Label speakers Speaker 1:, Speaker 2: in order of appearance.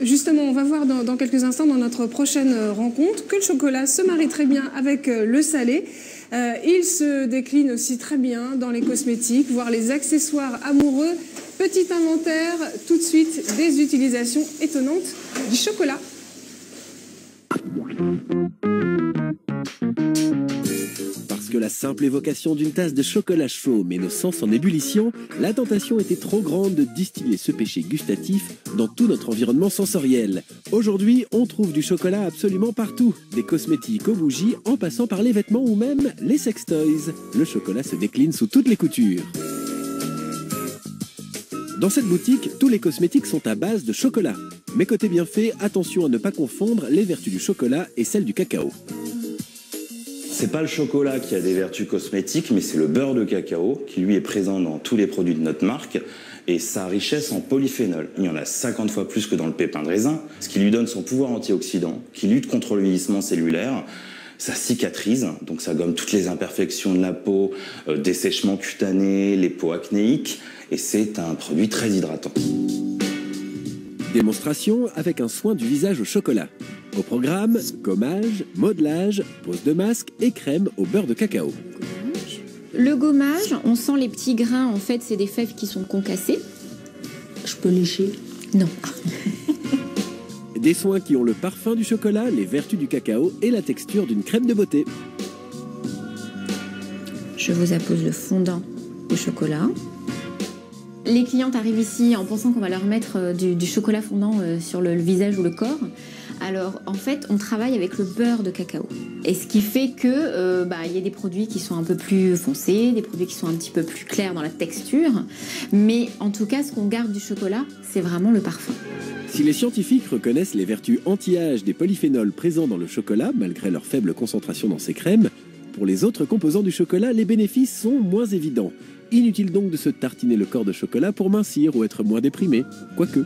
Speaker 1: Justement, on va voir dans quelques instants dans notre prochaine rencontre que le chocolat se marie très bien avec le salé. Il se décline aussi très bien dans les cosmétiques, voire les accessoires amoureux. Petit inventaire, tout de suite, des utilisations étonnantes du chocolat.
Speaker 2: Parce que la simple évocation d'une tasse de chocolat chaud met nos sens en ébullition, la tentation était trop grande de distiller ce péché gustatif dans tout notre environnement sensoriel. Aujourd'hui, on trouve du chocolat absolument partout, des cosmétiques aux bougies en passant par les vêtements ou même les sextoys. Le chocolat se décline sous toutes les coutures. Dans cette boutique, tous les cosmétiques sont à base de chocolat. Mais côté bien fait, attention à ne pas confondre les vertus du chocolat et celles du cacao.
Speaker 3: C'est pas le chocolat qui a des vertus cosmétiques, mais c'est le beurre de cacao qui lui est présent dans tous les produits de notre marque et sa richesse en polyphénol. Il y en a 50 fois plus que dans le pépin de raisin, ce qui lui donne son pouvoir antioxydant, qui lutte contre le vieillissement cellulaire. Ça cicatrise, donc ça gomme toutes les imperfections de la peau, dessèchement cutané, les peaux acnéiques, et c'est un produit très hydratant.
Speaker 2: Démonstration avec un soin du visage au chocolat. Au programme, gommage, modelage, pose de masque et crème au beurre de cacao.
Speaker 4: Le gommage, on sent les petits grains, en fait c'est des fèves qui sont concassées.
Speaker 5: Je peux lécher?
Speaker 4: Non.
Speaker 2: Des soins qui ont le parfum du chocolat, les vertus du cacao et la texture d'une crème de beauté.
Speaker 4: Je vous appose le fondant au chocolat. Les clientes arrivent ici en pensant qu'on va leur mettre du chocolat fondant sur le visage ou le corps. Alors en fait, on travaille avec le beurre de cacao. Et ce qui fait que y a des produits qui sont un peu plus foncés, des produits qui sont un petit peu plus clairs dans la texture. Mais en tout cas, ce qu'on garde du chocolat, c'est vraiment le parfum.
Speaker 2: Si les scientifiques reconnaissent les vertus anti-âge des polyphénols présents dans le chocolat, malgré leur faible concentration dans ces crèmes, pour les autres composants du chocolat, les bénéfices sont moins évidents. Inutile donc de se tartiner le corps de chocolat pour mincir ou être moins déprimé, quoique.